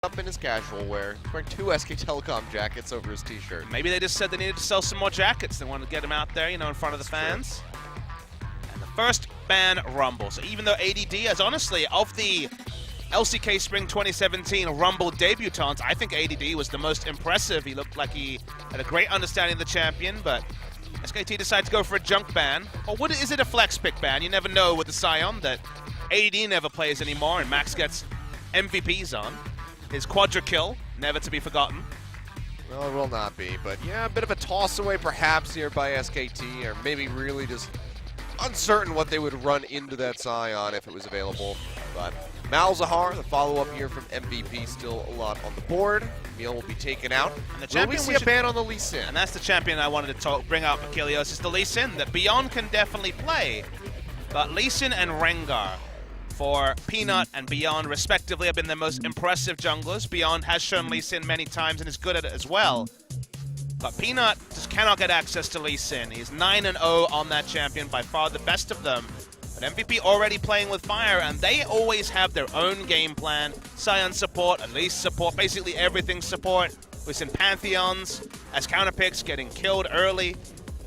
up in his casual wear. He's wearing two SK Telecom jackets over his t-shirt. Maybe they just said they needed to sell some more jackets. They wanted to get them out there, in front of the fans. True. And the first ban, Rumble. So even though ADD is honestly, of the LCK Spring 2017 Rumble debutants, I think ADD was the most impressive. He looked like he had a great understanding of the champion, but SKT decided to go for a junk ban. Or is it a flex pick ban? You never know with the Scion that ADD never plays anymore and Max gets MVPs on. His quadra kill, never to be forgotten. Well, it will not be, but yeah, a bit of a toss away perhaps here by SKT, or maybe really just uncertain what they would run into that Scion if it was available. But Malzahar, the follow-up here from MVP, still a lot on the board. Meal will be taken out. And the champion will we see a ban on the Lee Sin? And that's the champion I wanted to bring up, Achilles, is the Lee Sin that Beyond can definitely play. But Lee Sin and Rengar for Peanut and Beyond, respectively, have been the most impressive junglers. Beyond has shown Lee Sin many times and is good at it as well. But Peanut just cannot get access to Lee Sin. He's 9-0 on that champion, by far the best of them. But MVP already playing with Fire, and they always have their own game plan. Scion support, Elise support, basically everything support. We've seen Pantheons as counterpicks getting killed early.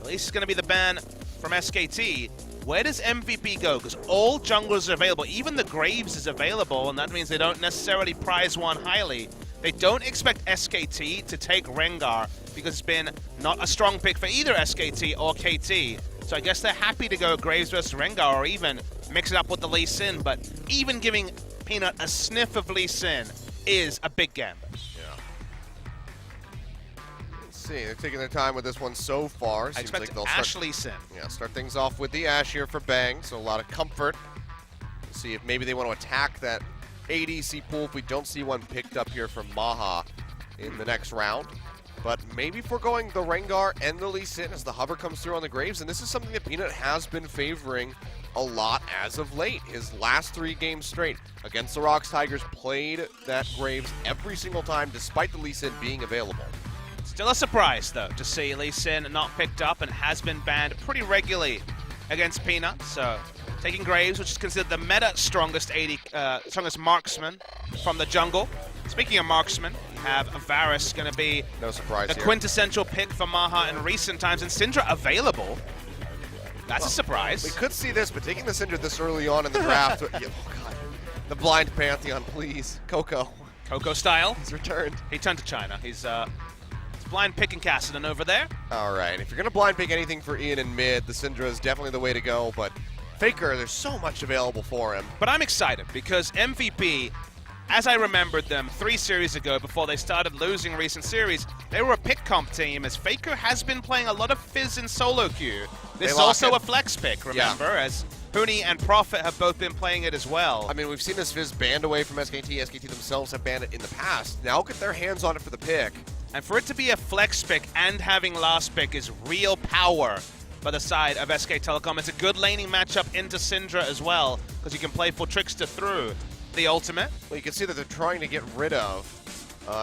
Elise is going to be the ban from SKT. Where does MVP go? Because all junglers are available. Even the Graves is available, and that means they don't necessarily prize one highly. They don't expect SKT to take Rengar because it's been not a strong pick for either SKT or KT. So I guess they're happy to go Graves versus Rengar or even mix it up with the Lee Sin. But even giving Peanut a sniff of Lee Sin is a big gambit. See, they're taking their time with this one so far. I expect Ash Lee Sin. Yeah, start things off with the Ash here for Bang, so a lot of comfort. We'll see if maybe they want to attack that ADC pool if we don't see one picked up here from Maha in the next round. But maybe foregoing the Rengar and the Lee Sin as the hover comes through on the Graves, and this is something that Peanut has been favoring a lot as of late. His last 3 games straight against the Rocks Tigers played that Graves every single time despite the Lee Sin being available. Still a surprise, though, to see Lee Sin not picked up and has been banned pretty regularly against Peanut. So taking Graves, which is considered the meta strongest marksman from the jungle. Speaking of marksman, we have Varus going to be no surprise the quintessential pick for Maha in recent times, and Syndra available. That's a surprise. We could see this, but taking the Syndra this early on in the draft, oh god, the blind Pantheon, please, Coco. Coco style. He's returned. He turned to China. He's blind picking Cassidy over there. All right, if you're going to blind pick anything for Ian in mid, the Syndra is definitely the way to go, but Faker, there's so much available for him. But I'm excited because MVP, as I remembered them 3 series ago before they started losing recent series, they were a pick comp team as Faker has been playing a lot of Fizz in solo queue. This is also a flex pick, remember, as Huni and Prophet have both been playing it as well. I mean, we've seen this Fizz banned away from SKT. SKT themselves have banned it in the past. Now get their hands on it for the pick. And for it to be a flex pick and having last pick is real power by the side of SK Telecom. It's a good laning matchup into Syndra as well, because you can play for Trickster through the ultimate. Well, you can see that they're trying to get rid of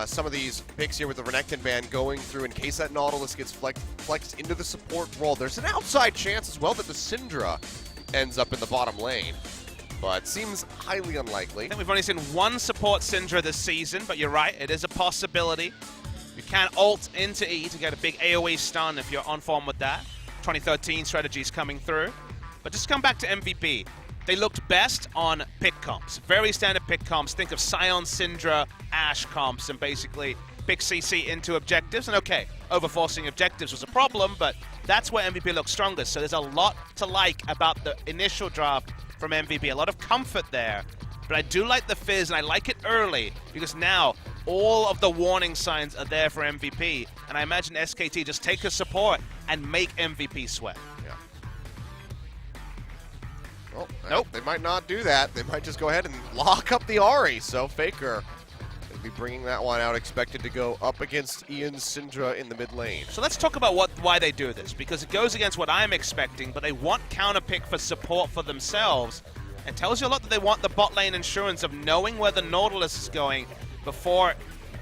some of these picks here with the Renekton ban going through in case that Nautilus gets flexed into the support role. There's an outside chance as well that the Syndra ends up in the bottom lane, but seems highly unlikely. I think we've only seen one support Syndra this season, but you're right, it is a possibility. You can ult into E to get a big AoE stun if you're on form with that. 2013 strategies coming through. But just come back to MVP. They looked best on pick comps. Very standard pick comps. Think of Scion, Syndra, Ash comps, and basically pick CC into objectives. And okay, overforcing objectives was a problem, but that's where MVP looks strongest. So there's a lot to like about the initial draft from MVP. A lot of comfort there. But I do like the Fizz, and I like it early, because now all of the warning signs are there for MVP. And I imagine SKT just take a support and make MVP sweat. Yeah. Well, nope, they might not do that. They might just go ahead and lock up the Ahri. So Faker will be bringing that one out, expected to go up against Ian Syndra in the mid lane. So let's talk about why they do this, because it goes against what I'm expecting, but they want counter pick for support for themselves. It tells you a lot that they want the bot lane insurance of knowing where the Nautilus is going before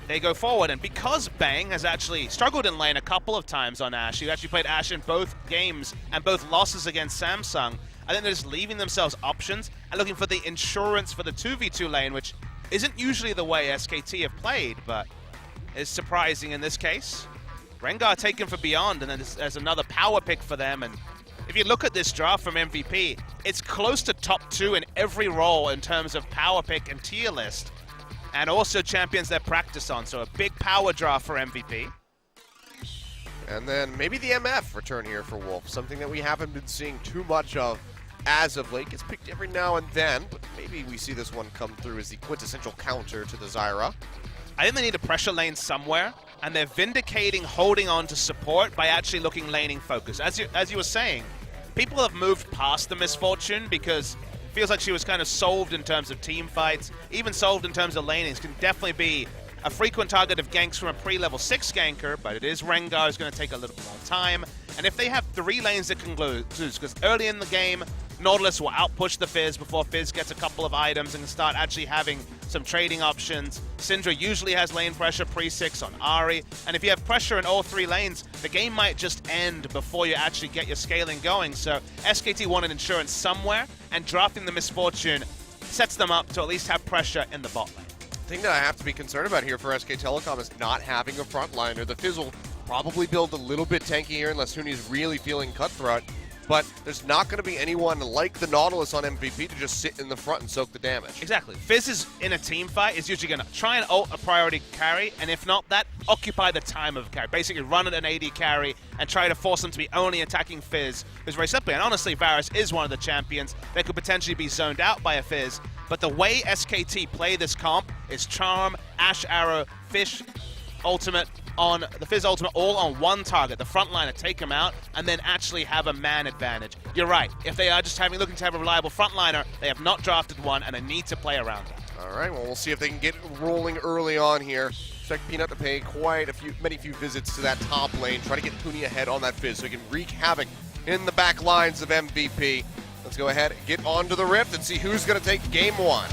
they go forward. And because Bang has actually struggled in lane a couple of times on Ashe, he actually played Ashe in both games and both losses against Samsung, I think they're just leaving themselves options and looking for the insurance for the 2v2 lane, which isn't usually the way SKT have played, but is surprising in this case. Rengar taken for Beyond, and then there's another power pick for them. And if you look at this draft from MVP, it's close to top 2 in every role in terms of power pick and tier list, and also champions they're practice on. So a big power draft for MVP. And then maybe the MF return here for Wolf, something that we haven't been seeing too much of as of late. Gets picked every now and then, but maybe we see this one come through as the quintessential counter to the Zyra. I think they need a pressure lane somewhere, and they're vindicating holding on to support by actually looking laning focused. As you were saying, people have moved past the misfortune because it feels like she was kind of solved in terms of team fights, even solved in terms of lanings. Can definitely be a frequent target of ganks from a pre-level 6 ganker, but it is Rengar who's going to take a little more time. And if they have 3 lanes that can lose, because early in the game, Nautilus will outpush the Fizz before Fizz gets a couple of items and can start actually having some trading options. Syndra usually has lane pressure pre-6 on Ahri, and if you have pressure in all 3 lanes, the game might just end before you actually get your scaling going. So SKT wanted insurance somewhere, and drafting the Misfortune sets them up to at least have pressure in the bot lane. The thing that I have to be concerned about here for SK Telecom is not having a frontliner. The Fizz will probably build a little bit tanky here unless Huni's really feeling cutthroat. But there's not going to be anyone like the Nautilus on MVP to just sit in the front and soak the damage. Exactly. Fizz is in a team fight is usually going to try and ult a priority carry, and if not that, occupy the time of carry. Basically run at an AD carry and try to force them to be only attacking Fizz, who's very simply. And honestly, Varus is one of the champions that could potentially be zoned out by a Fizz. But the way SKT play this comp is Charm, Ash Arrow, Fish, Ultimate, on the Fizz ultimate all on one target, the frontliner, take him out, and then actually have a man advantage. You're right. If they are just looking to have a reliable frontliner, they have not drafted one, and they need to play around it. All right, well, we'll see if they can get rolling early on here. Expect Peanut to pay quite many few visits to that top lane, try to get Huni ahead on that Fizz so he can wreak havoc in the back lines of MVP. Let's go ahead and get onto the Rift and see who's going to take game 1.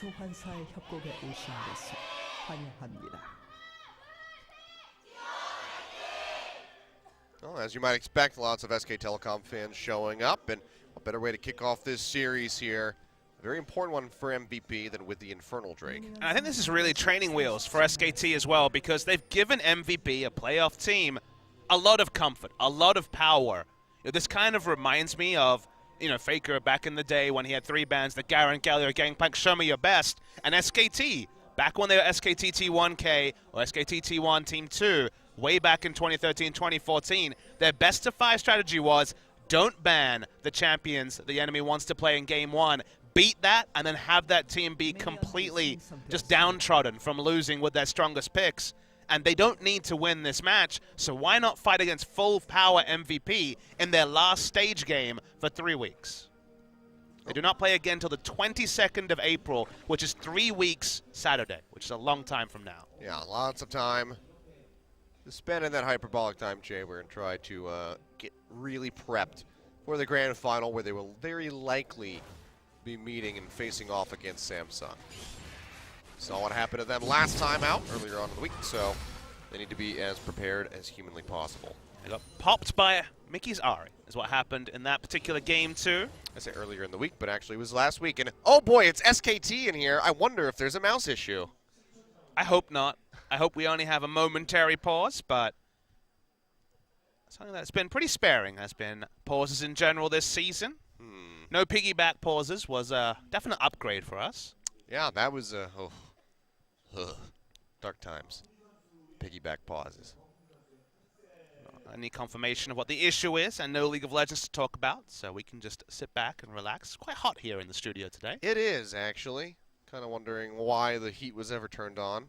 소환사의 협곡에 오신 것을 환영합니다. Well, as you might expect, lots of SK Telecom fans showing up, and a better way to kick off this series here. A very important one for MVP than with the Infernal Drake. And I think this is really training wheels for SKT as well, because they've given MVP, a playoff team, a lot of comfort, a lot of power. This kind of reminds me of Faker back in the day when he had 3 bans, the Garen, Galio, Gangplank, Show Me Your Best, and SKT, back when they were SKT T1K or SKT T1 Team 2, way back in 2013, 2014, their best of 5 strategy was don't ban the champions the enemy wants to play in game 1, beat that, and then have that team be completely just downtrodden from losing with their strongest picks. And they don't need to win this match, so why not fight against full power MVP in their last stage game for 3 weeks? They do not play again until the 22nd of April, which is 3 weeks Saturday, which is a long time from now. Yeah, lots of time to spend in that hyperbolic time chamber and try to get really prepped for the grand final, where they will very likely be meeting and facing off against Samsung. Saw what happened to them last time out earlier on in the week, so they need to be as prepared as humanly possible. They got popped by Mickey's Ahri, is what happened in that particular game too. I say earlier in the week, but actually it was last week. And oh boy, it's SKT in here. I wonder if there's a mouse issue. I hope not. I hope we only have a momentary pause, but something that's been pretty sparing has been pauses in general this season. No piggyback pauses was a definite upgrade for us. Yeah, that was dark times. Piggyback pauses. Any confirmation of what the issue is, and no League of Legends to talk about, so we can just sit back and relax. It's quite hot here in the studio today. It is, actually. Kind of wondering why the heat was ever turned on.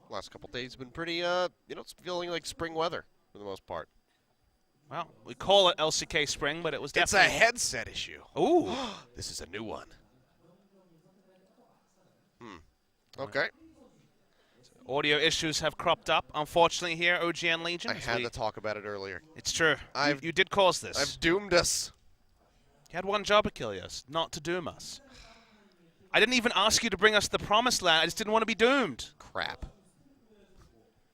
Last couple days been pretty, it's feeling like spring weather for the most part. Well, we call it LCK spring, but it was definitely... It's a headset issue. Ooh. This is a new one. Okay. Audio issues have cropped up, unfortunately, here, OGN Legion. I had to talk about it earlier. It's true. You did cause this. I've doomed us. You had one job, Achilles, not to doom us. I didn't even ask you to bring us to the promised land. I just didn't want to be doomed. Crap.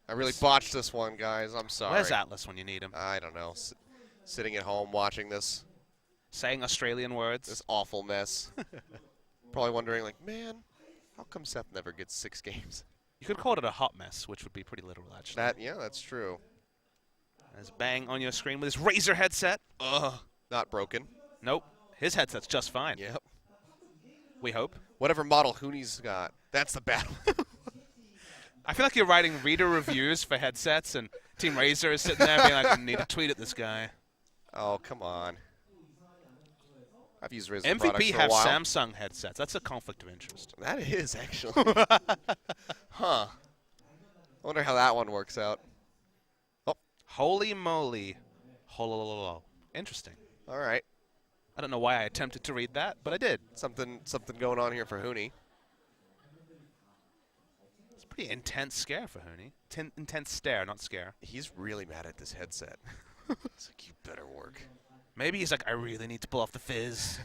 I really botched this one, guys. I'm sorry. Where's Atlas when you need him? I don't know. Sitting at home watching this. Saying Australian words. This awful mess. Probably wondering, like, man, how come Seth never gets 6 games? You could call it a hot mess, which would be pretty literal, actually. Yeah, that's true. There's Bang on your screen with his Razer headset. Ugh. Not broken. Nope. His headset's just fine. Yep. We hope. Whatever model Hooney's got, that's the battle. I feel like you're writing reader reviews for headsets, and Team Razer is sitting there being like, I need to tweet at this guy. Oh, come on. I've used Razer products MVP for a have while. Samsung headsets. That's a conflict of interest. That is, actually. Huh. I wonder how that one works out. Oh, Holy moly. Holololo. Interesting. all right. I don't know why I attempted to read that, but I did. Something going on here for Hooney. It's a pretty intense scare for Hooney. Intense stare, not scare. He's really mad at this headset. It's like, you better work. Maybe he's like, I really need to pull off the fizz.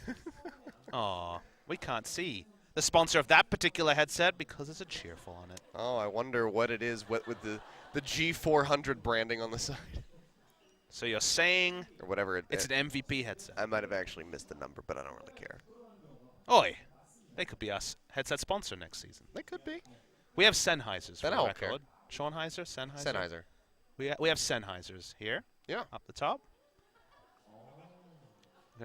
Aw, we can't see the sponsor of that particular headset because there's a cheerful on it. Oh, I wonder what it is with the G400 branding on the side. So you're saying Or whatever it it's is. an MVP headset. I might have actually missed the number, but I don't really care. Oi, they could be us headset sponsor next season. They could be. We have Sennheisers for Then I the don't care. record. Sean Heiser, Sennheiser? Sennheiser. We have Sennheisers here, Yeah. up the top.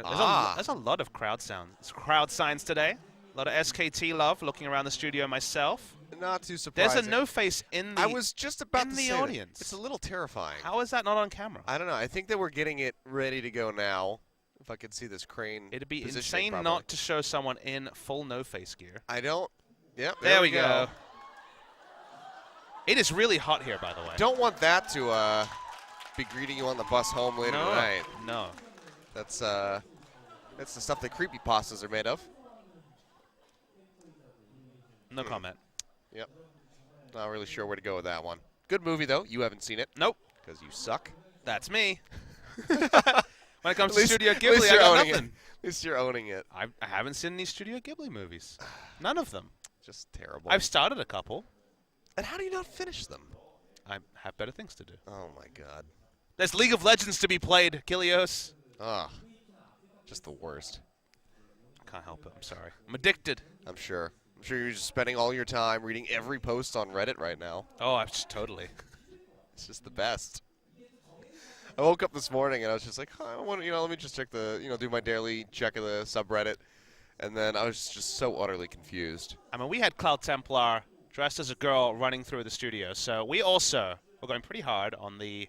Ah. There's a lot of crowd signs today. A lot of SKT love. Looking around the studio myself. Not too surprising. There's a no face in the. I was just about in to the say that. audience. It's a little terrifying. How is that not on camera? I don't know. I think that we're getting it ready to go now. If I could see this crane. It'd be positioning insane properly. not to show someone in full no face gear. I don't. Yep. There we go. It is really hot here, by the way. Don't want that to be greeting you on the bus home later tonight. No. That's the stuff that creepypastas are made of. No comment. Yep. Not really sure where to go with that one. Good movie though. You haven't seen it. Nope. Because you suck. That's me. When it comes to Studio at least Ghibli, I you're got owning nothing. it. At least you're owning it. I haven't seen any Studio Ghibli movies. None of them. Just terrible. I've started a couple. And how do you not finish them? I have better things to do. Oh my God. There's League of Legends to be played, Kilios. Ugh. Just the worst. Can't help it. I'm sorry. I'm addicted. I'm sure. I'm sure you're just spending all your time reading every post on Reddit right now. Oh, I'm just totally. It's just the best. I woke up this morning and I was just like, I want to, let me just check do my daily check of the subreddit. And then I was just so utterly confused. I mean, we had Cloud Templar dressed as a girl running through the studio, so we also were going pretty hard on the.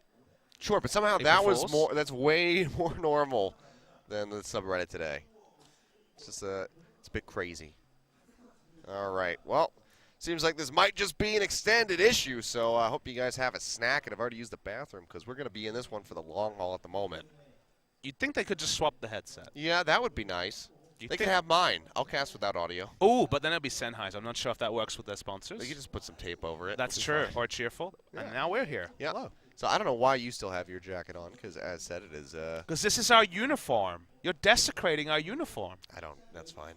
Sure, but somehow April that was Fools? more. That's way more normal than the subreddit today. It's just it's a bit crazy. All right. Well, seems like this might just be an extended issue. So I hope you guys have a snack and have already used the bathroom because we're going to be in this one for the long haul at the moment. You'd think they could just swap the headset. Yeah, that would be nice. You They think- can have mine. I'll cast without audio. Oh, but then it'd be Sennheiser. I'm not sure if that works with their sponsors. They could just put some tape over it. That's It'll be true. fine. Or Cheerful. Yeah. And now we're here. Yeah. Hello. So I don't know why you still have your jacket on because, as said, it is. Because this is our uniform. You're desecrating our uniform. I don't. That's fine.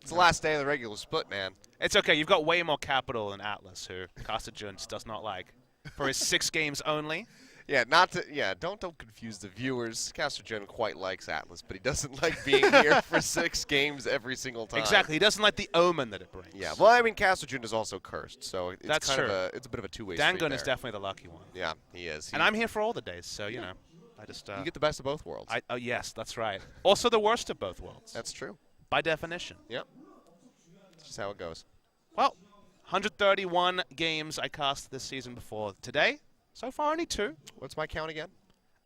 It's the last day of the regular split, man. It's okay. You've got way more capital than Atlas, who Caster Jones does not like. For his 6 games only. Yeah, not to. Yeah, don't confuse the viewers. Caster Joan quite likes Atlas, but he doesn't like being here for 6 games every single time. Exactly. He doesn't like the omen that it brings. Yeah. Well, I mean, Caster Joan is also cursed, so it's That's kind true. of it's a bit of a two-way street Dangun is there. definitely the lucky one. Yeah, he is. And I'm here for all the days, so, you know. I just. You get the best of both worlds. Oh, yes, that's right. Also the worst of both worlds. That's true. By definition. Yep. That's just how it goes. Well, 131 games I cast this season before today. So far, only 2. What's my count again?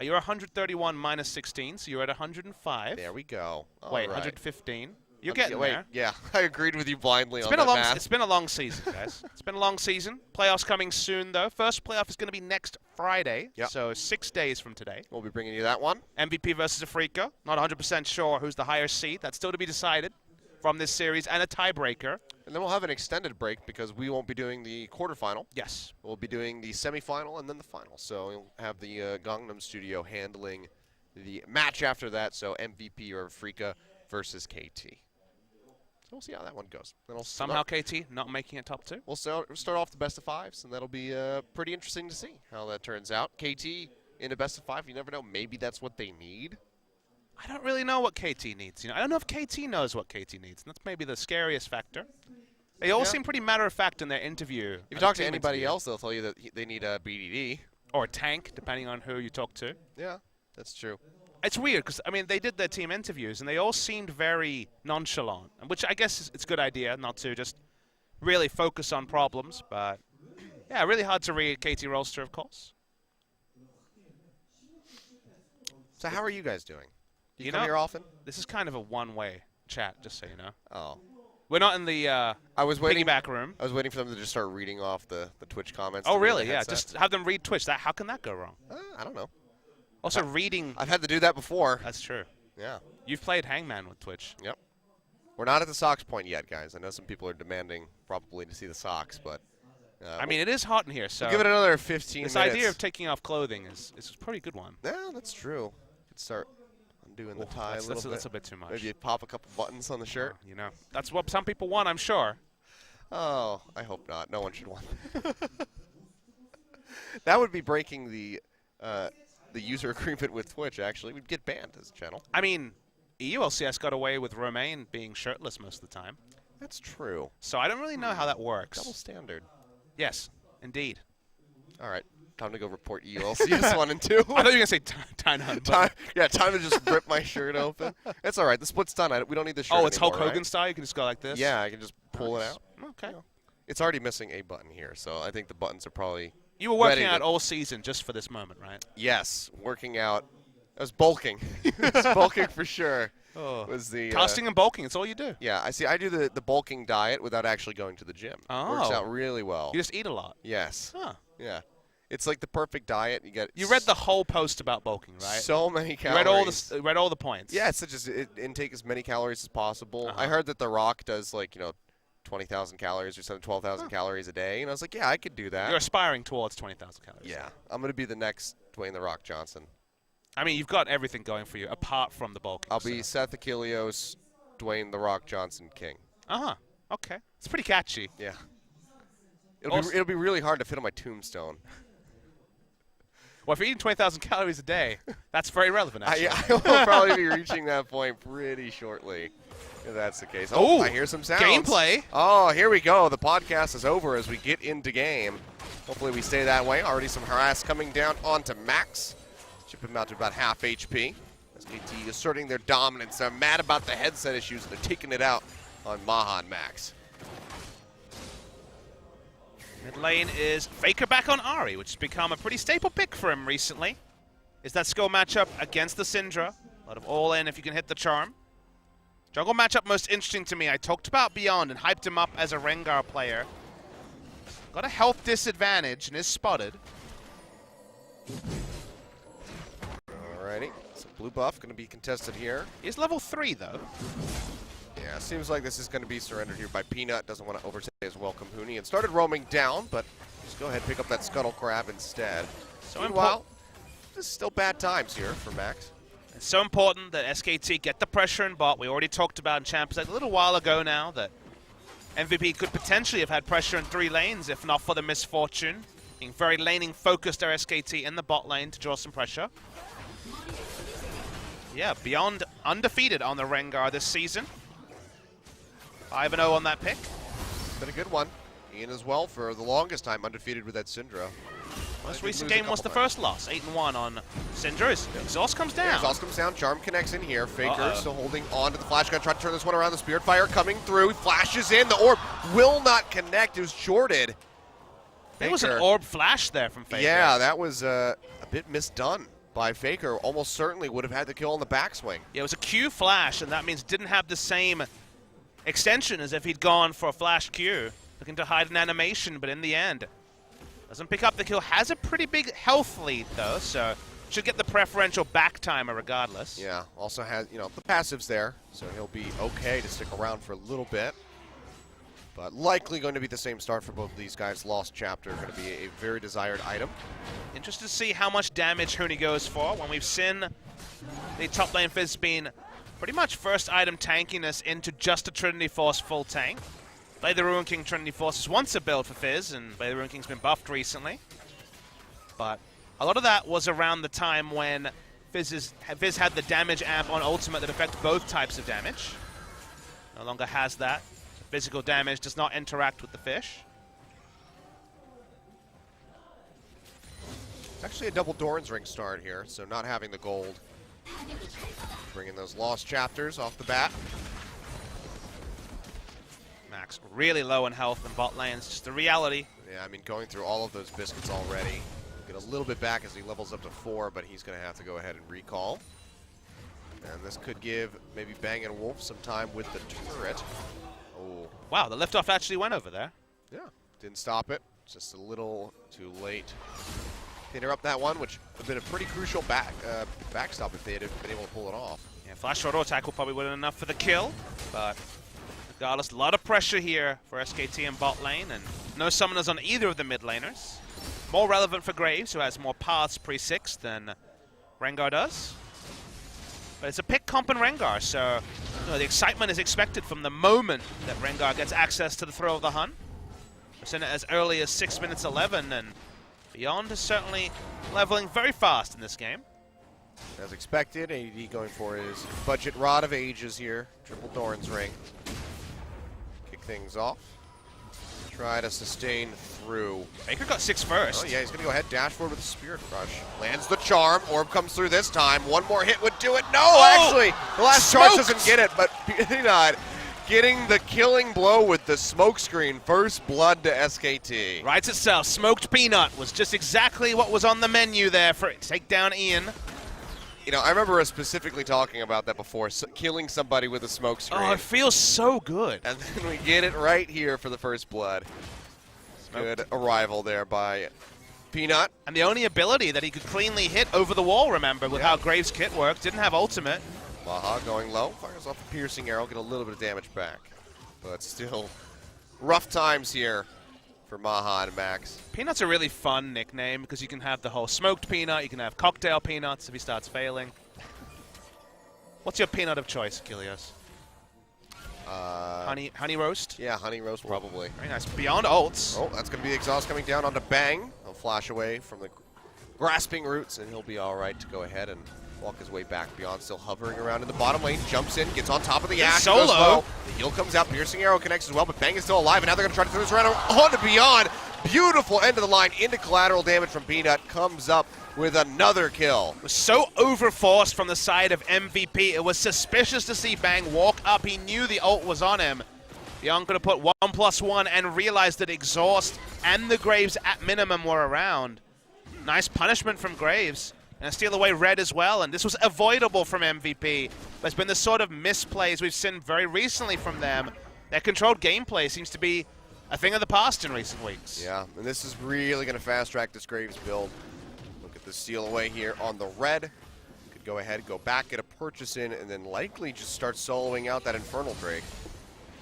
You're 131 minus 16, so you're at 105. There we go. All Wait, right. 115. You're Okay, getting wait, there. yeah, I agreed with you blindly It's on been that a long. math. It's been a long season, guys. It's been a long season. Playoffs coming soon, though. First playoff is going to be next Friday, Yep. so 6 days from today. We'll be bringing you that one. MVP versus Afrika. Not 100% sure who's the higher seed. That's still to be decided from this series, and a tiebreaker. And then we'll have an extended break because we won't be doing the quarterfinal. Yes. We'll be doing the semifinal and then the final. So we'll have the Gangnam Studio handling the match after that. So MVP or Afrika versus KT. So we'll see how that one goes. Then we'll Somehow KT not making it top 2. We'll start off the best of 5s, and that'll be pretty interesting to see how that turns out. KT in a best of 5, you never know. Maybe that's what they need. I don't really know what KT needs. I don't know if KT knows what KT needs, and that's maybe the scariest factor. They all seem pretty matter-of-fact in their interview. If you talk to anybody else, they'll tell you that they need a BDD. Or a tank, depending on who you talk to. Yeah, that's true. It's weird, because, I mean, they did their team interviews, and they all seemed very nonchalant, which I guess it's a good idea, not to just really focus on problems. But, yeah, really hard to read KT roster, of course. So how are you guys doing? Do you know, come here often? This is kind of a one-way chat, just so you know. Oh. We're not in the piggyback room. I was waiting for them to just start reading off the Twitch comments. Oh, really? Yeah, just have them read Twitch. How can that go wrong? I don't know. Also, reading... I've had to do that before. That's true. Yeah. You've played Hangman with Twitch. Yep. We're not at the socks point yet, guys. I know some people are demanding probably to see the socks, but... I mean, it is hot in here, so... We'll give it another 15 minutes. This idea of taking off clothing is a pretty good one. Yeah, that's true. Could start undoing the tie a little bit. That's a bit too much. Maybe you pop a couple buttons on the shirt. You know, that's what some people want, I'm sure. Oh, I hope not. No one should want that. That would be breaking the user agreement with Twitch, actually. We'd get banned as a channel. I mean, EULCS got away with Romain being shirtless most of the time. That's true. So I don't really know how that works. Double standard. Yes, indeed. All right. Time to go report EULCS 1 and 2. I thought you were going to say time. Time to just rip my shirt open. It's all right. The split's done. We don't need the shirt Oh, it's anymore, Hulk Hogan right? style? You can just go like this? Yeah, I can just pull it out. Okay. You know. It's already missing a button here, so I think the buttons are probably You were working out all season just for this moment, right? Yes, working out. I was bulking. I was bulking for sure. Oh. Was the casting and bulking, it's all you do. Yeah, I do the bulking diet without actually going to the gym. Oh. Works out really well. You just eat a lot. Yes. Huh. Yeah. It's like the perfect diet. You read the whole post about bulking, right? So many calories. Read all the points. Yeah, it's just intake as many calories as possible. Uh-huh. I heard that The Rock does 20,000 calories or something, 12,000 calories a day, and I was like, yeah, I could do that. You're aspiring towards 20,000 calories. Yeah, I'm gonna be the next Dwayne The Rock Johnson. I mean, you've got everything going for you apart from the bulking. I'll be Seth Achilleos, Dwayne The Rock Johnson King. Uh-huh. Okay. It's pretty catchy. Yeah. It'll be really hard to fit on my tombstone. Well, if you're eating 20,000 calories a day, that's very relevant, actually. I will probably be reaching that point pretty shortly, if that's the case. Oh, I hear some sounds. Gameplay. Oh, here we go. The podcast is over as we get into game. Hopefully we stay that way. Already some harass coming down onto Max. Chip him out to about half HP. SKT asserting their dominance. They're mad about the headset issues. They're taking it out on Maha and Max. Mid lane is Faker back on Ahri, which has become a pretty staple pick for him recently. Is that skill matchup against the Syndra. A lot of all-in if you can hit the charm. Jungle matchup most interesting to me. I talked about Beyond and hyped him up as a Rengar player. Got a health disadvantage and is spotted. Alrighty. So blue buff going to be contested here. He's level 3, though. Yeah, seems like this is going to be surrendered here by Peanut. Doesn't want to overstay his welcome, Huni. And started roaming down, but just go ahead and pick up that Scuttle Crab instead. So meanwhile, this is still bad times here for Max. It's so important that SKT get the pressure in bot. We already talked about in Champions League a little while ago now that MVP could potentially have had pressure in 3 lanes if not for the misfortune. Being very laning focused our SKT in the bot lane to draw some pressure. Yeah, Beyond undefeated on the Rengar this season. 5-0 on that pick. Been a good one. Ian as well for the longest time undefeated with that Syndra. Most recent game was the first loss. 8-1 on Syndra. Exhaust comes down. Exhaust comes down. Charm connects in here. Faker still holding on to the flash gun. Trying to turn this one around. The Spirit Fire coming through. He flashes in. The orb will not connect. It was shorted. There was an orb flash there from Faker. Yeah, that was a bit misdone by Faker. Almost certainly would have had the kill on the backswing. Yeah, it was a Q flash, and that means it didn't have the same extension as if he'd gone for a flash Q. Looking to hide an animation, but in the end, doesn't pick up the kill. Has a pretty big health lead, though, so should get the preferential back timer regardless. Yeah, also has, the passives there, so he'll be okay to stick around for a little bit. But likely going to be the same start for both of these guys. Lost Chapter going to be a very desired item. Interested to see how much damage Huni goes for when we've seen the top lane Fizz been pretty much first item tankiness into just a Trinity Force full tank. Blade the Ruin King Trinity Force was once a build for Fizz, and Blade the Ruin King's been buffed recently. But a lot of that was around the time when Fizz had the damage amp on ultimate that affects both types of damage. No longer has that. Physical damage does not interact with the fish. It's actually a double Doran's Ring start here, so not having the gold. Bringing those lost chapters off the bat. Max really low in health in bot lane. It's just the reality. Yeah, I mean, going through all of those biscuits already. Get a little bit back as he levels up to 4, but he's going to have to go ahead and recall. And this could give maybe Bang and Wolf some time with the turret. Oh. Wow, the liftoff actually went over there. Yeah, didn't stop it. Just a little too late to interrupt that one, which would have been a pretty crucial backstop if they had been able to pull it off. Yeah, flash shot or tackle probably wasn't enough for the kill, but regardless, a lot of pressure here for SKT in bot lane, and no summoners on either of the mid laners. More relevant for Graves, who has more paths pre-6 than Rengar does. But it's a pick comp in Rengar, so the excitement is expected from the moment that Rengar gets access to the Throw of the Hun. We've seen it as early as 6 minutes 11, and Beyond is certainly leveling very fast in this game. As expected, AD going for his budget Rod of Ages here. Triple Doran's Ring. Kick things off. Try to sustain through. Baker got 6 first. Oh yeah, he's going to go ahead, dash forward with the Spirit Rush. Lands the charm. Orb comes through this time. One more hit would do it. No, actually, the last charge doesn't get it, but Peanut getting the killing blow with the smoke screen. First blood to SKT. Writes itself. Smoked Peanut was just exactly what was on the menu there for it to take down Ian. You know, I remember us specifically talking about that before, killing somebody with a smoke screen. Oh, it feels so good. And then we get it right here for the first blood. Smoked. Good arrival there by Peanut. And the only ability that he could cleanly hit over the wall, remember, with how Graves' kit worked. Didn't have ultimate. Maha going low, fires off a piercing arrow, get a little bit of damage back. But still, rough times here for Maha and Max. Peanut's a really fun nickname because you can have the whole smoked peanut, you can have cocktail peanuts if he starts failing. What's your peanut of choice, Kilios? Honey roast? Yeah, honey roast probably. Very nice. Beyond ults. Oh, that's going to be the exhaust coming down onto Bang. He'll flash away from the grasping roots, and he'll be all right to go ahead and walk his way back. Beyond still hovering around in the bottom lane, jumps in, gets on top of the Ash. Solo. Goes low. The heal comes out, piercing arrow connects as well, but Bang is still alive, and now they're going to try to throw this around onto Beyond. Beautiful end of the line into collateral damage from Peanut. Comes up with another kill. Was so overforced from the side of MVP. It was suspicious to see Bang walk up. He knew the ult was on him. Beyond could have put 1+1 and realized that Exhaust and the Graves at minimum were around. Nice punishment from Graves. And steal away red as well, and this was avoidable from MVP. There's been the sort of misplays we've seen very recently from them. Their controlled gameplay seems to be a thing of the past in recent weeks. Yeah, and this is really going to fast-track this Graves build. Look at the steal away here on the red. Could go ahead, go back, get a purchase in, and then likely just start soloing out that Infernal Drake,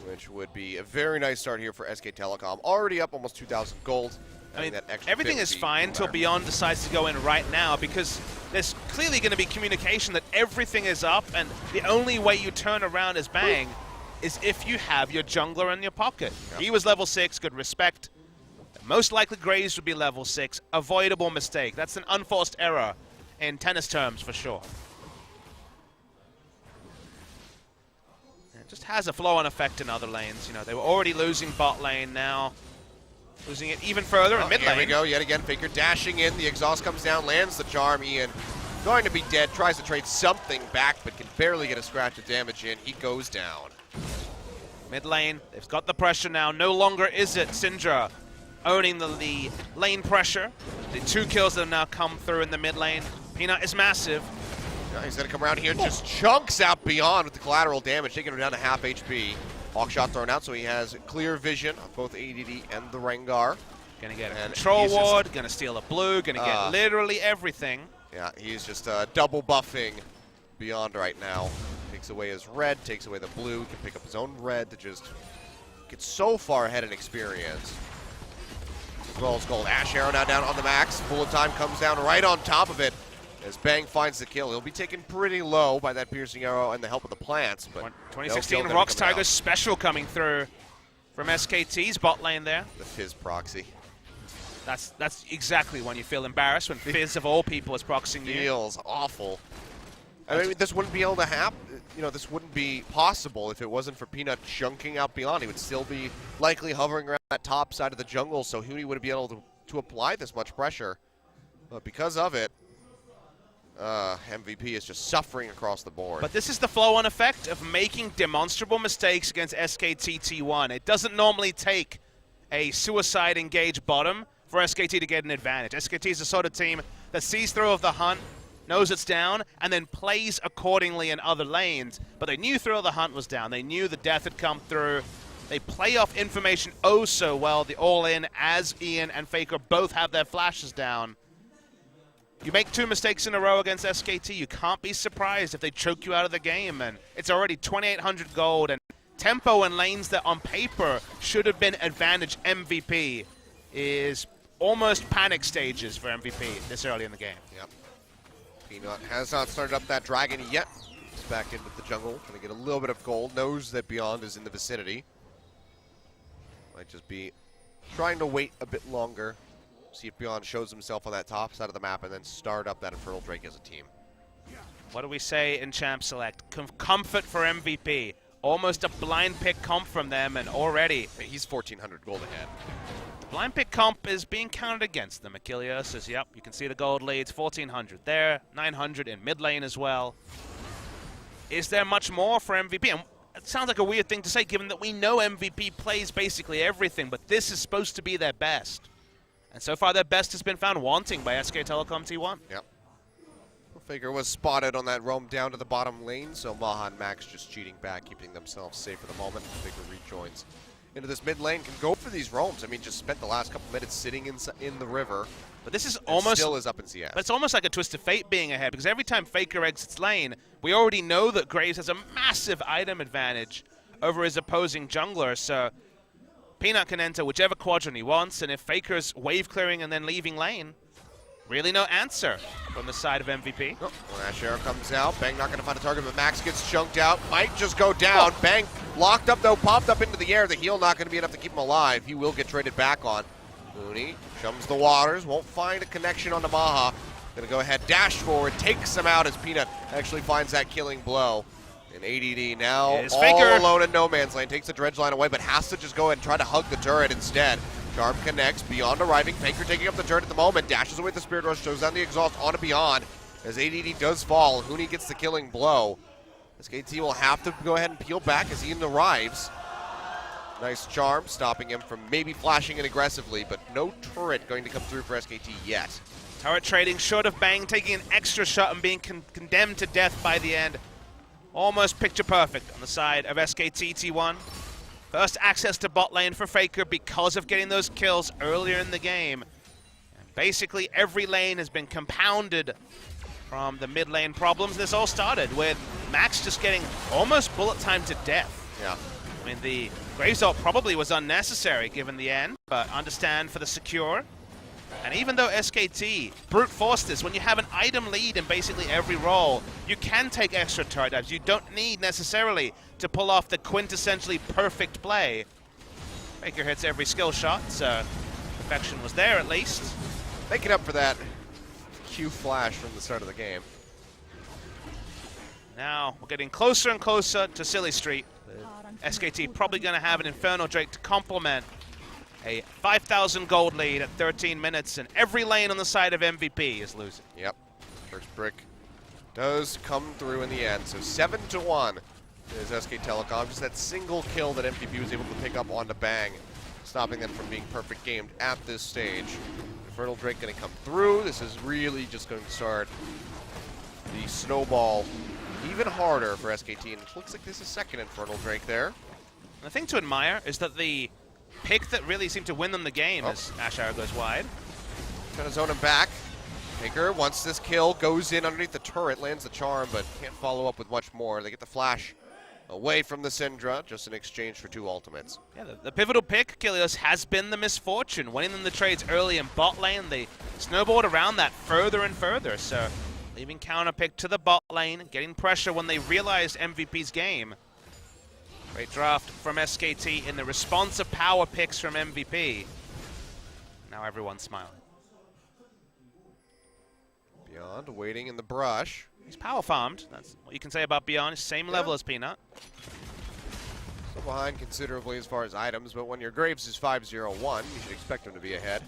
which would be a very nice start here for SK Telecom. Already up almost 2,000 gold. I mean, that extra everything is fine until Beyond decides to go in right now because there's clearly going to be communication that everything is up, and the only way you turn around as Bang is if you have your jungler in your pocket. Yep. He was level 6, good respect. Most likely Graves would be level 6. Avoidable mistake. That's an unforced error in tennis terms for sure. It just has a flow-on effect in other lanes. You know, they were already losing bot lane now. Losing it even further in mid lane. Here we go, yet again, Faker dashing in. The exhaust comes down, lands the charm. Ian going to be dead, tries to trade something back, but can barely get a scratch of damage in. He goes down. Mid lane, they've got the pressure now. No longer is it Syndra owning the lane pressure. The 2 kills that have now come through in the mid lane. Peanut is massive. Now he's going to come around here, just chunks out Beyond with the collateral damage, taking him down to half HP. Hawk shot thrown out, so he has clear vision of both ADD and the Rengar. Gonna get a control ward, gonna steal a blue, gonna get literally everything. Yeah, he's just double buffing Beyond right now. Takes away his red, takes away the blue, can pick up his own red to just get so far ahead in experience. As well as gold. Ash arrow now down on the max. Bullet time comes down right on top of it. As Bang finds the kill, he'll be taken pretty low by that piercing arrow and the help of the plants. But 2016 Rocks Tigers special coming through from SKT's bot lane there. The Fizz proxy. That's exactly when you feel embarrassed, when Fizz of all people is proxying you. Feels awful. I mean, this wouldn't be able to happen. You know, this wouldn't be possible if it wasn't for Peanut chunking out Beyond. He would still be likely hovering around that top side of the jungle, so Huni wouldn't be able to apply this much pressure. But because of it, MVP is just suffering across the board. But this is the flow-on effect of making demonstrable mistakes against SKT T1. It doesn't normally take a suicide engaged bottom for SKT to get an advantage. SKT is the sort of team that sees through of the hunt, knows it's down, and then plays accordingly in other lanes. But they knew through of the hunt was down. They knew the death had come through. They play off information oh so well, the all-in, as Ian and Faker both have their flashes down. You make 2 mistakes in a row against SKT, you can't be surprised if they choke you out of the game. And it's already 2,800 gold, and tempo and lanes that on paper should have been advantage MVP is almost panic stages for MVP this early in the game. Yep. Peanut has not started up that dragon yet. He's back into the jungle, going to get a little bit of gold, knows that Beyond is in the vicinity. Might just be trying to wait a bit longer. See if Beyond shows himself on that top side of the map and then start up that Infernal Drake as a team. What do we say in Champ Select? Comfort for MVP. Almost a blind pick comp from them, and already he's 1,400 gold ahead. The blind pick comp is being counted against them. Achilles says, yep, you can see the gold leads. 1,400 there, 900 in mid lane as well. Is there much more for MVP? And it sounds like a weird thing to say given that we know MVP plays basically everything, but this is supposed to be their best. And so far, their best has been found wanting by SK Telecom T1. Yep. Faker was spotted on that roam down to the bottom lane, so Maha and Max just cheating back, keeping themselves safe for the moment. Faker rejoins into this mid lane, can go for these roams. I mean, just spent the last couple minutes sitting in the river. But this is almost still is up in CS. But it's almost like a twist of fate being ahead, because every time Faker exits lane, we already know that Graves has a massive item advantage over his opposing jungler. So Peanut can enter whichever quadrant he wants, and if Faker's wave clearing and then leaving lane, really no answer from the side of MVP. Oh, well, Ash Arrow comes out. Bang not going to find a target, but Max gets chunked out. Might just go down. Oh. Bang locked up, though, popped up into the air. The heal not going to be enough to keep him alive. He will get traded back on. Looney chums the waters. Won't find a connection on the Maha. Going to go ahead, dash forward, takes him out as Peanut actually finds that killing blow. And ADD now all Faker alone in no man's lane. Takes the dredge line away, but has to just go ahead and try to hug the turret instead. Charm connects, Beyond arriving. Faker taking up the turret at the moment. Dashes away the Spirit Rush, shows down the exhaust onto Beyond. As ADD does fall, Huni gets the killing blow. SKT will have to go ahead and peel back as Ian arrives. Nice charm, stopping him from maybe flashing it aggressively, but no turret going to come through for SKT yet. Turret trading short of Bang, taking an extra shot and being condemned to death by the end. Almost picture perfect on the side of SKT T1. First access to bot lane for Faker because of getting those kills earlier in the game. And basically every lane has been compounded from the mid lane problems. This all started with Max just getting almost bullet time to death. Yeah. I mean, the Graves ult probably was unnecessary given the end, but understand for the secure. And even though SKT brute forced this, when you have an item lead in basically every role, you can take extra turret dives. You don't need necessarily to pull off the quintessentially perfect play. Faker hits every skill shot, so perfection was there at least. Making up for that Q flash from the start of the game. Now we're getting closer and closer to Silly Street. SKT probably going to have an Infernal Drake to complement a 5,000 gold lead at 13 minutes, and every lane on the side of MVP is losing. Yep. First brick does come through in the end. So 7-1 is SK Telecom. Just that single kill that MVP was able to pick up onto Bang, stopping them from being perfect gamed at this stage. Infernal Drake going to come through. This is really just going to start the snowball even harder for SKT, and it looks like this is second Infernal Drake there. And the thing to admire is that the pick that really seemed to win them the game as Ash Arrow goes wide. Trying to zone him back. Faker wants this kill, goes in underneath the turret, lands the charm, but can't follow up with much more. They get the flash away from the Syndra, just in exchange for 2 ultimates. Yeah, the pivotal pick, Achilles, has been the misfortune. Winning them the trades early in bot lane, they snowballed around that further and further. So Leaving counter pick to the bot lane, getting pressure when they realized MVP's game. Great draft from SKT in the responsive power picks from MVP. Now everyone's smiling. Beyond waiting in the brush. He's power farmed. That's what you can say about Beyond. Same level as Peanut. Still behind considerably as far as items, but when your Graves is 5-0-1, you should expect him to be ahead.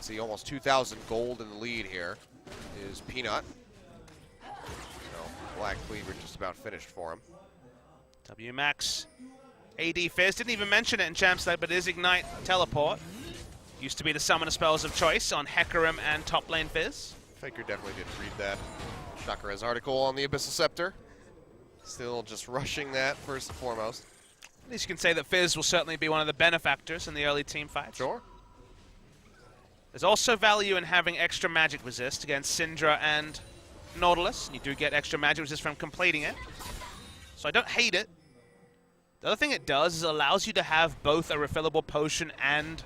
See almost 2,000 gold in the lead here is Peanut. So Black Cleaver just about finished for him. WMAX AD Fizz didn't even mention it in Champs Night, but it is Ignite Teleport. Used to be the summoner spells of choice on Hecarim and top lane Fizz. Faker definitely did read that Chakara's article on the Abyssal Scepter. Still just rushing that first and foremost. At least you can say that Fizz will certainly be one of the benefactors in the early team fights. Sure. There's also value in having extra magic resist against Syndra and Nautilus. You do get extra magic resist from completing it. So I don't hate it. The other thing it does is it allows you to have both a refillable potion and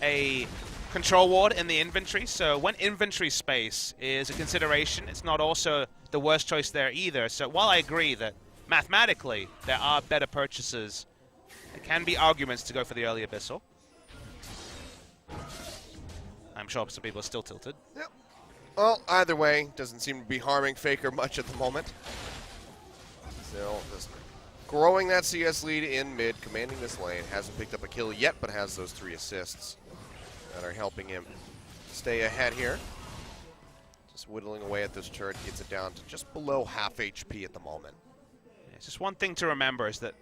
a control ward in the inventory. So when inventory space is a consideration, it's not also the worst choice there either. So while I agree that mathematically there are better purchases, there can be arguments to go for the early Abyssal. I'm sure some people are still tilted. Yep. Well, either way, doesn't seem to be harming Faker much at the moment. Still just growing that CS lead in mid, commanding this lane. Hasn't picked up a kill yet, but has those 3 assists that are helping him stay ahead here. Just whittling away at this turret, gets it down to just below half HP at the moment. Yeah, it's just one thing to remember is that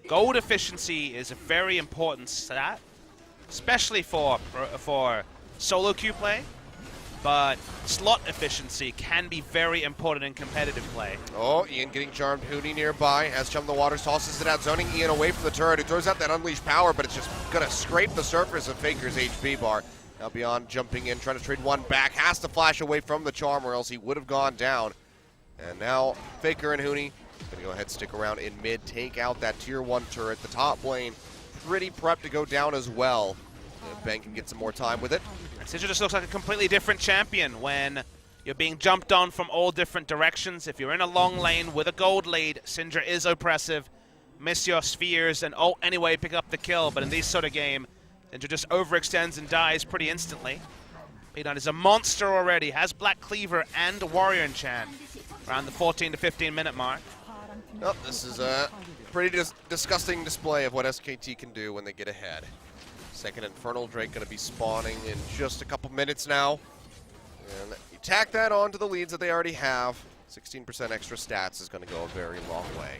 gold efficiency is a very important stat, especially for solo queue play, but slot efficiency can be very important in competitive play. Oh, Ian getting charmed. Hoonie nearby has Chum the Waters, tosses it out, zoning Ian away from the turret, who throws out that unleashed power, but it's just gonna scrape the surface of Faker's HP bar. Now Beyond jumping in, trying to trade one back, has to flash away from the charm or else he would have gone down. And now Faker and Hoonie gonna go ahead, stick around in mid, take out that tier 1 turret. The top lane pretty prepped to go down as well. If Ben can get some more time with it. And Syndra just looks like a completely different champion when you're being jumped on from all different directions. If you're in a long lane with a gold lead, Syndra is oppressive. Miss your spheres and ult anyway, pick up the kill. But in this sort of game, Syndra just overextends and dies pretty instantly. Peanut is a monster already, has Black Cleaver and Warrior Enchant around the 14 to 15 minute mark. Oh, this is a pretty disgusting display of what SKT can do when they get ahead. Second Infernal Drake going to be spawning in just a couple minutes now. And you tack that onto the leads that they already have. 16% extra stats is going to go a very long way.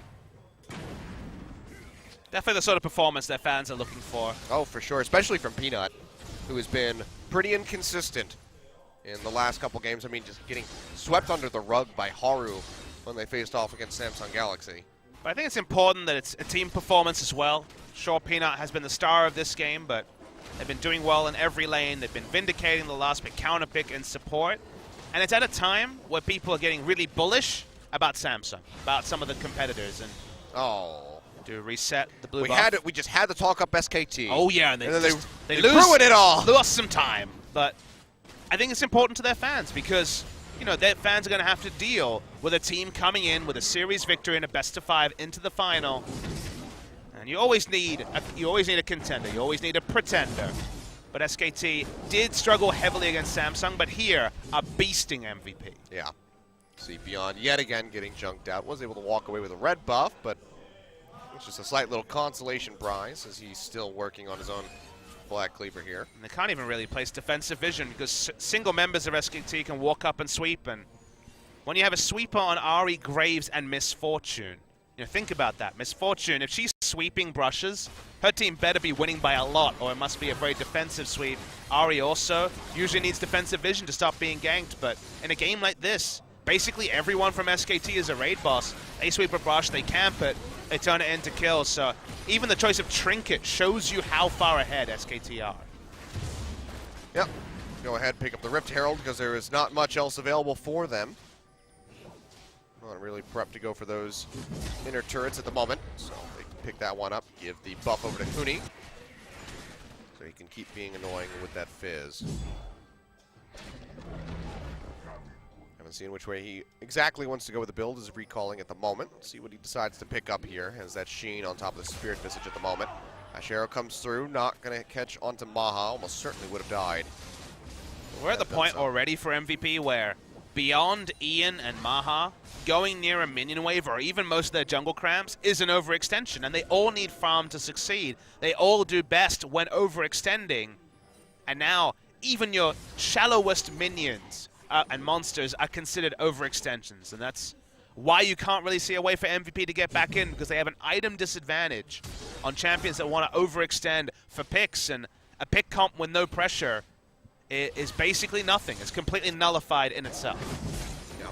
Definitely the sort of performance that fans are looking for. Oh, for sure, especially from Peanut, who has been pretty inconsistent in the last couple games. I mean, just getting swept under the rug by Haru when they faced off against Samsung Galaxy. But I think it's important that it's a team performance as well. Sure, Peanut has been the star of this game, but they've been doing well in every lane. They've been vindicating the last pick, counter pick, and support. And it's at a time where people are getting really bullish about Samsung, about some of the competitors. And to reset the blue buff. We just had to talk up SKT. Oh yeah, and then they lose, ruined it all. Lost some time, but I think it's important to their fans because their fans are going to have to deal with a team coming in with a series victory and a best-of-5 into the final. And you always need a contender. You always need a pretender. But SKT did struggle heavily against Samsung, but here are beasting MVP. Yeah. See Beyond yet again getting junked out. Was able to walk away with a red buff, but it's just a slight little consolation prize as he's still working on his own Black Cleaver here. And they can't even really place defensive vision because single members of SKT can walk up and sweep. And when you have a sweeper on Ahri, Graves, and Misfortune, think about that. Misfortune, if she's sweeping brushes, her team better be winning by a lot, or it must be a very defensive sweep. Ahri also usually needs defensive vision to stop being ganked, but in a game like this, basically everyone from SKT is a raid boss. They sweep a brush, they camp it, they turn it into kills, so even the choice of Trinket shows you how far ahead SKT are. Yep. Go ahead, pick up the Rift Herald, because there is not much else available for them. Not really prepped to go for those inner turrets at the moment, so they can pick that one up, give the buff over to Hoonie, so he can keep being annoying with that Fizz. see in which way he exactly wants to go with the build, is recalling at the moment. See what he decides to pick up here. Has that Sheen on top of the Spirit Visage at the moment. Ash Arrow comes through, not going to catch onto Maha. Almost certainly would have died. We're at the point already for MVP where beyond Ian and Maha, going near a minion wave or even most of their jungle cramps is an overextension, and they all need farm to succeed. They all do best when overextending, and now even your shallowest minions and monsters are considered overextensions, and that's why you can't really see a way for MVP to get back in, because they have an item disadvantage on champions that want to overextend for picks, and a pick comp with no pressure is basically nothing. It's completely nullified in itself. Yeah.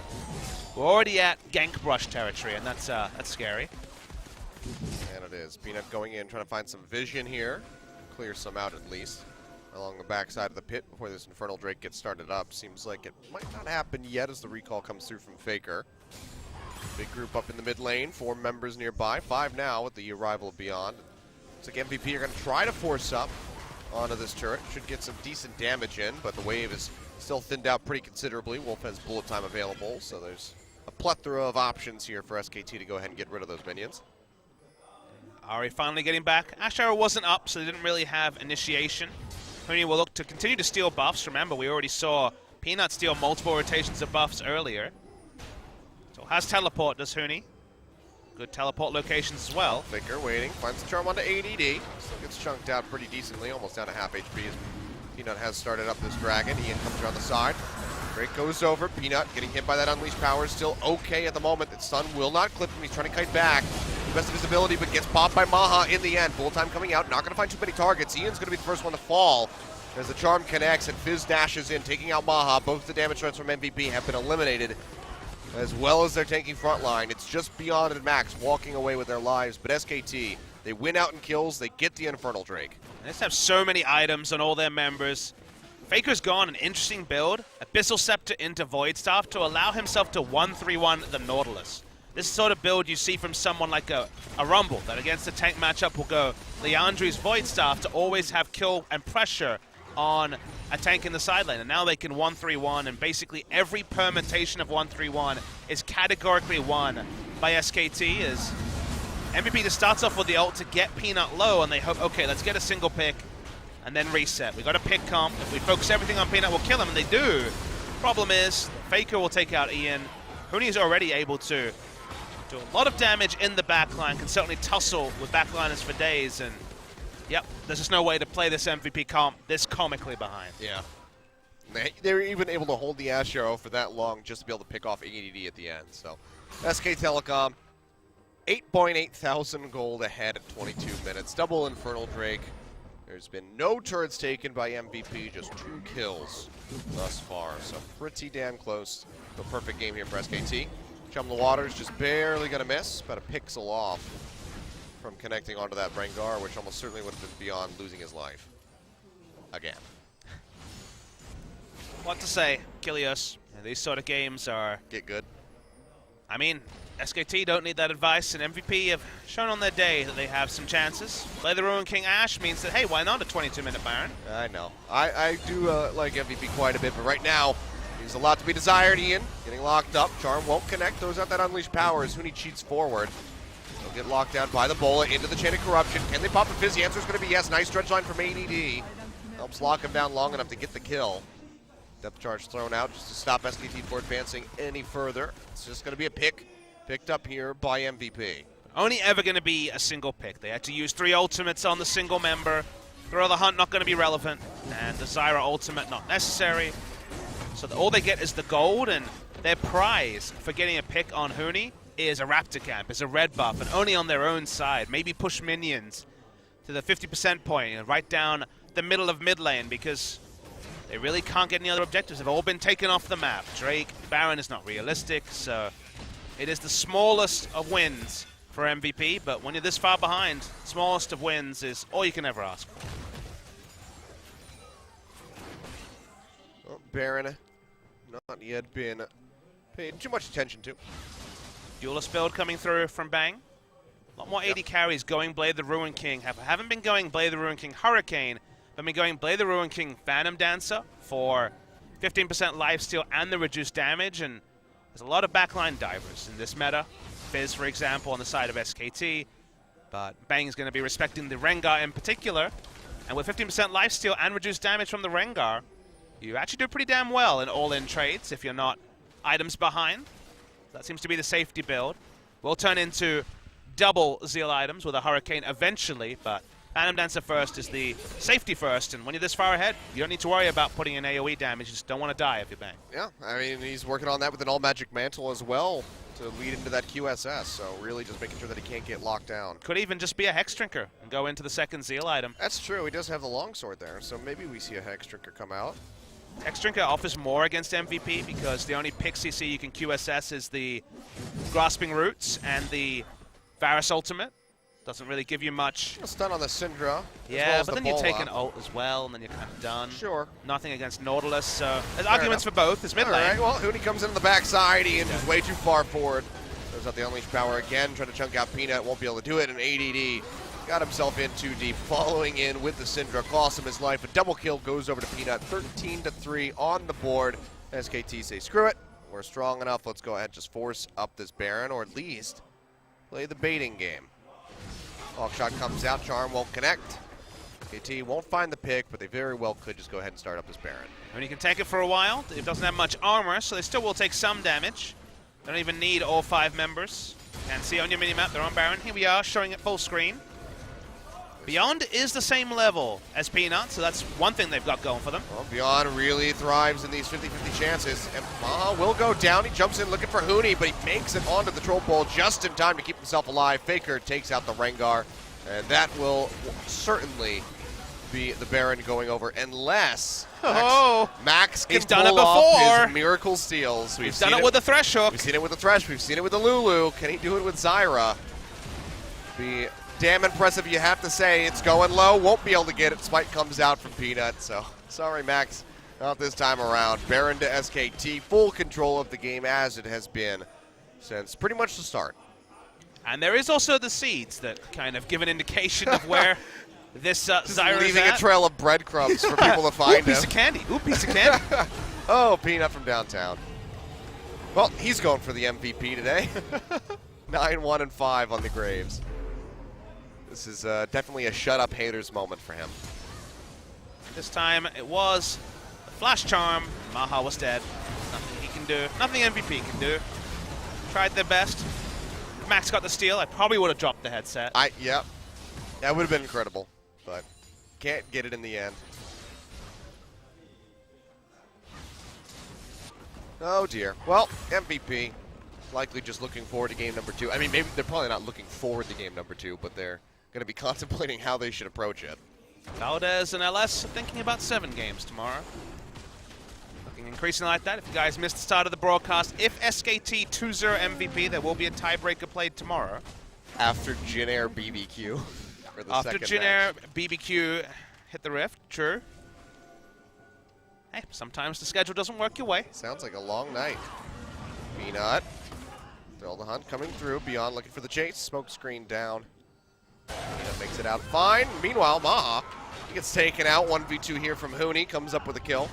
We're already at gank brush territory, and that's scary. And it is. Peanut going in, trying to find some vision here. Clear some out at least. Along the backside of the pit before this Infernal Drake gets started up. Seems like it might not happen yet as the recall comes through from Faker. Big group up in the mid lane, 4 members nearby, 5 now with the arrival of Beyond. Looks like MVP are going to try to force up onto this turret. Should get some decent damage in, but the wave is still thinned out pretty considerably. Wolf has bullet time available, so there's a plethora of options here for SKT to go ahead and get rid of those minions. Ari finally getting back. Ash Arrow wasn't up, so they didn't really have initiation. Huni will look to continue to steal buffs. Remember, we already saw Peanut steal multiple rotations of buffs earlier. So has teleport, does Huni. Good teleport locations as well. Faker waiting, finds the charm onto ADD. Still gets chunked out pretty decently, almost down to half HP as Peanut has started up this dragon. Ian comes around the side. Drake goes over. Peanut getting hit by that Unleashed Power. Still okay at the moment. The stun will not clip him. He's trying to kite back. Best of his ability, but gets popped by Maha in the end. Full time coming out. Not going to find too many targets. Ian's going to be the first one to fall as the charm connects and Fizz dashes in, taking out Maha. Both the damage threats from MVP have been eliminated, as well as they're taking front line. It's just Beyond and Max walking away with their lives, but SKT, they win out in kills. They get the Infernal Drake. They just have so many items on all their members. Faker's gone an interesting build, Abyssal Scepter into Void Staff to allow himself to 1-3-1 the Nautilus. This sort of build you see from someone like a Rumble, that against a tank matchup will go Leandri's Void Staff to always have kill and pressure on a tank in the side lane. And now they can 1-3-1, and basically every permutation of 1-3-1 is categorically won by SKT, as MVP just starts off with the ult to get Peanut low, and they hope, okay, let's get a single pick and then reset. We got a pick comp. If we focus everything on Peanut, we'll kill him, and they do. Problem is, Faker will take out Ian. Huni is already able to do a lot of damage in the backline, can certainly tussle with backliners for days, and yep, there's just no way to play this MVP comp this comically behind. Yeah. They were even able to hold the Ash Arrow for that long just to be able to pick off ADD at the end. So, SK Telecom, 8.8 thousand gold ahead at 22 minutes. Double Infernal Drake. There's been no turrets taken by MVP, just 2 kills thus far. So pretty damn close to a perfect game here for SKT. Chum the Waters just barely going to miss, about a pixel off from connecting onto that Rengar, which almost certainly would have been Beyond losing his life. Again. What to say, Kilios? These sort of games are... Get good. I mean, SKT don't need that advice, and MVP have shown on their day that they have some chances. Play the Ruin King Ashe means that, hey, why not a 22-minute Baron? I know. I do like MVP quite a bit, but right now, there's a lot to be desired. Ian getting locked up. Charm won't connect. Throws out that Unleashed Power as Huni cheats forward. They'll get locked down by the Bola into the Chain of Corruption. Can they pop a Fizz? The answer is going to be yes. Nice stretch line from ADD. Helps lock him down long enough to get the kill. Depth charge thrown out just to stop SKT from advancing any further. It's just going to be a pick picked up here by MVP. Only ever going to be a single pick. They had to use 3 ultimates on the single member. Throw the Hunt not going to be relevant, and the Zyra ultimate not necessary. So all they get is the gold, and their prize for getting a pick on Huni is a Raptor Camp, is a red buff, and only on their own side. Maybe push minions to the 50% point, and right down the middle of mid lane, because they really can't get any other objectives. They've all been taken off the map. Drake, Baron is not realistic, so it is the smallest of wins for MVP, but when you're this far behind, smallest of wins is all you can ever ask for. Well, Baron, not yet been paid too much attention to. Duelist build coming through from Bang. A lot more AD carries going Blade the Ruin King. Haven't been going Blade the Ruin King Hurricane, but been going Blade the Ruin King Phantom Dancer for 15% lifesteal and the reduced damage, and There's a lot of backline divers in this meta. Fizz, for example, on the side of SKT. But Bang is going to be respecting the Rengar in particular. And with 15% lifesteal and reduced damage from the Rengar, you actually do pretty damn well in all-in trades if you're not items behind. That seems to be the safety build. Will turn into double Zeal items with a Hurricane eventually, but Phantom Dancer first is the safety first, and when you're this far ahead, you don't need to worry about putting in AoE damage. You just don't want to die if you bang. Yeah, I mean, he's working on that with an all-magic mantle as well to lead into that QSS, so really just making sure that he can't get locked down. Could even just be a Hex Drinker and go into the second Zeal item. That's true, he does have the longsword there, so maybe we see a Hex Drinker come out. Hex Drinker offers more against MVP because the only pick CC you can QSS is the Grasping Roots and the Varus ultimate. Doesn't really give you much. A stun on the Syndra. Yeah, but then you take an ult as well, and then you're kind of done. Sure. Nothing against Nautilus, so there's arguments for both. It's mid lane. All right, well, Huni comes in the backside. Ian is way too far forward. Throws out the Unleashed Power again, trying to chunk out Peanut. Won't be able to do it, and ADD got himself in too deep, following in with the Syndra. Costs him his life. A double kill goes over to Peanut. 13-3 on the board. SKT say, screw it. We're strong enough. Let's go ahead and just force up this Baron, or at least play the baiting game. Hawk shot comes out, Charm won't connect. KT won't find the pick, but they very well could just go ahead and start up this Baron. And you can take it for a while. It doesn't have much armor, so they still will take some damage. They don't even need all 5 members. And see on your minimap, they're on Baron. Here we are, showing it full screen. Beyond is the same level as Peanut, so that's one thing they've got going for them. Well, Beyond really thrives in these 50-50 chances. And Maha will go down. He jumps in looking for Huni, but he makes it onto the Troll Pole just in time to keep himself alive. Faker takes out the Rengar, and that will certainly be the Baron going over, unless Max can he's done it pull off before. his miracle steals. He's done it with the Thresh Hook. We've seen it with the Thresh. We've seen it with the Lulu. Can he do it with Zyra? Be damn impressive, you have to say. It's going low. Won't be able to get it. Spike comes out from Peanut, so sorry, Max. Not this time around. Baron to SKT. Full control of the game as it has been since pretty much the start. And there is also the seeds that kind of give an indication of where this Zyra is leaving at. a trail of breadcrumbs for people to find him. Piece of candy. Ooh, piece of candy. Oh, Peanut from downtown. Well, he's going for the MVP today. 9-1-5 on the Graves. This is definitely a shut-up haters moment for him. This time it was a Flash Charm. Maha was dead. Nothing he can do. Nothing MVP can do. Tried their best. If Max got the steal, I probably would have dropped the headset. Yep. That would have been incredible, but can't get it in the end. Oh dear. Well, MVP. Likely just looking forward to game number 2. I mean, maybe they're probably not looking forward to game number 2, but they're going to be contemplating how they should approach it. Valdez and LS are thinking about 7 games tomorrow. Looking increasingly like that. If you guys missed the start of the broadcast, if SKT 2-0 MVP, there will be a tiebreaker played tomorrow. After Jin Air BBQ. For the After second Jin match. Air BBQ hit the rift, true. Hey, sometimes the schedule doesn't work your way. Sounds like a long night. Peanut. Thrill the hunt coming through. Beyond looking for the chase. Smoke screen down. Peanut makes it out fine. Meanwhile, Maha, he gets taken out. 1v2 here from Huni. Comes up with a kill.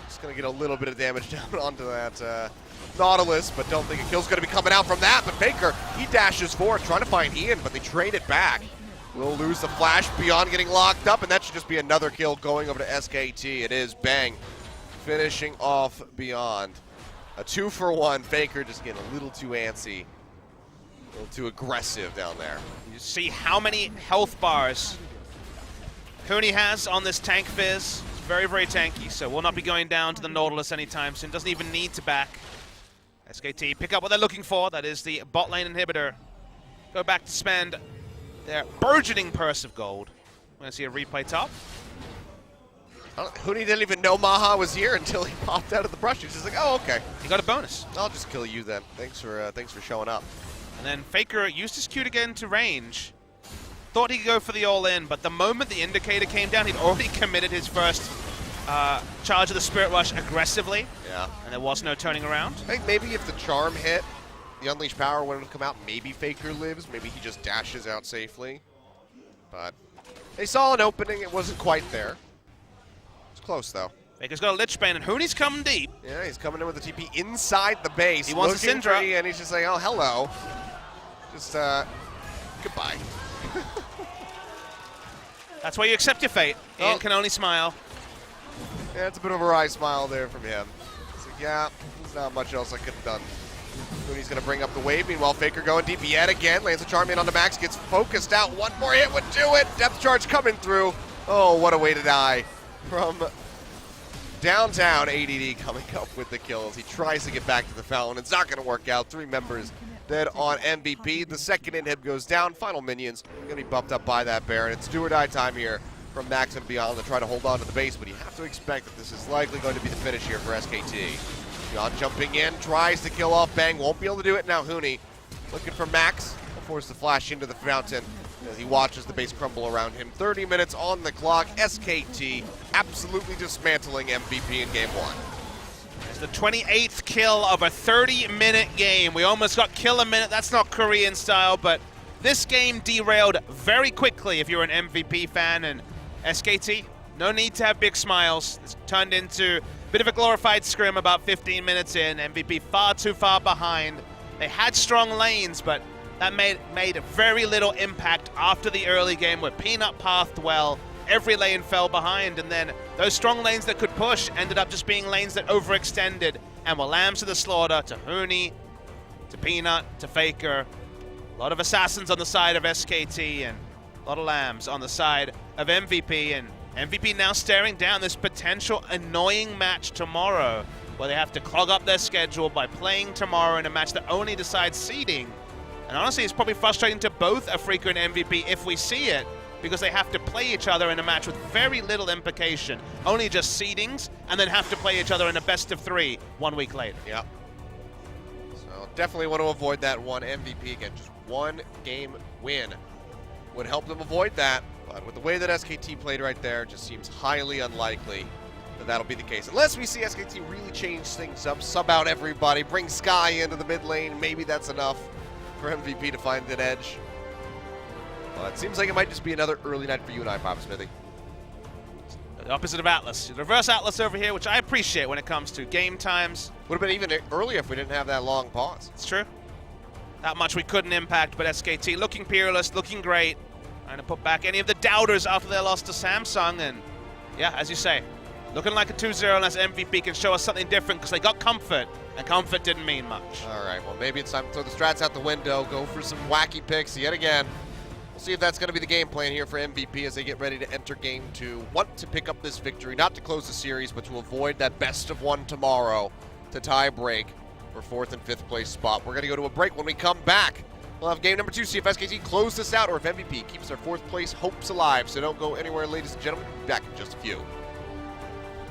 Just going to get a little bit of damage down onto that Nautilus, but don't think a kill's going to be coming out from that. But Faker, he dashes forward, trying to find Ian, but they trade it back. We'll lose the flash. Beyond getting locked up, and that should just be another kill going over to SKT. It is Bang finishing off Beyond. A 2-for-1. Faker just getting a little too antsy, a little too aggressive down there. You see how many health bars Huni has on this tank Fizz. It's very, very tanky, so will not be going down to the Nautilus anytime soon. Doesn't even need to back. SKT pick up what they're looking for. That is the bot lane inhibitor. Go back to spend their burgeoning purse of gold. We're going to see a replay top. Huni didn't even know Maha was here until he popped out of the brush. He's just like, oh, okay. He got a bonus. I'll just kill you then. Thanks for showing up. And then Faker used his Q to get into range. Thought he could go for the all-in, but the moment the indicator came down, he'd already committed his first charge of the Spirit Rush aggressively. Yeah. And there was no turning around. I think maybe if the Charm hit, the Unleashed Power wouldn't come out. Maybe Faker lives. Maybe he just dashes out safely. But they saw an opening. It wasn't quite there. It's close, though. Faker's got a Lich Bane, and Hooney's coming deep. Yeah, he's coming in with the TP inside the base. He wants a looking Syndra. free, and he's just like, oh, hello. Just, goodbye. That's why you accept your fate. Ian can only smile. Yeah, it's a bit of a wry smile there from him. It's like, yeah, there's not much else I could have done. Mooney's going to bring up the wave. Meanwhile, Faker going deep yet again. Lands a charm in on the max. Gets focused out. One more hit would do it. Depth charge coming through. Oh, what a way to die. From downtown, ADD coming up with the kills. He tries to get back to the fountain. It's not going to work out. 3 members dead on MVP. The second inhib goes down. Final minions going to be bumped up by that Baron. It's do or die time here from Max and Beyond to try to hold on to the base, but you have to expect that this is likely going to be the finish here for SKT. Beyond jumping in, tries to kill off Bang, won't be able to do it now. Hooney looking for Max, forced to flash into the fountain as he watches the base crumble around him. 30 minutes on the clock. SKT absolutely dismantling MVP in game 1. It's the 28th kill of a 30-minute game. We almost got kill a minute. That's not Korean style, but this game derailed very quickly if you're an MVP fan. And SKT, no need to have big smiles. It's turned into a bit of a glorified scrim about 15 minutes in. MVP far too far behind. They had strong lanes, but that made very little impact after the early game where Peanut pathed well. Every lane fell behind, and then those strong lanes that could push ended up just being lanes that overextended and were lambs to the slaughter, to Hooney, to Peanut, to Faker. A lot of assassins on the side of SKT and a lot of lambs on the side of MVP, and MVP now staring down this potential annoying match tomorrow where they have to clog up their schedule by playing tomorrow in a match that only decides seeding. And honestly, it's probably frustrating to both Afrika and MVP if we see it, because they have to play each other in a match with very little implication, only just seedings, and then have to play each other in a best of 3 1 week later. Yep. So definitely want to avoid that one. MVP again, just 1 game win would help them avoid that. But with the way that SKT played right there, it just seems highly unlikely that that'll be the case. Unless we see SKT really change things up, sub out everybody, bring Sky into the mid lane, maybe that's enough for MVP to find an edge. Well, it seems like it might just be another early night for you and I, Papa Smithy. The opposite of Atlas. Reverse Atlas over here, which I appreciate when it comes to game times. Would have been even earlier if we didn't have that long pause. It's true. That much we couldn't impact, but SKT looking peerless, looking great. Trying to put back any of the doubters after their loss to Samsung. And yeah, as you say, looking like a 2-0 unless MVP can show us something different, because they got comfort, and comfort didn't mean much. All right, well, maybe it's time to throw the strats out the window, go for some wacky picks yet again. We'll see if that's going to be the game plan here for MVP as they get ready to enter game 2. Want to pick up this victory, not to close the series, but to avoid that best of 1 tomorrow to tie break for 4th and 5th place spot. We're going to go to a break. When we come back, we'll have game number 2, see if SKT close this out or if MVP keeps their 4th place hopes alive. So don't go anywhere, ladies and gentlemen. Back in just a few.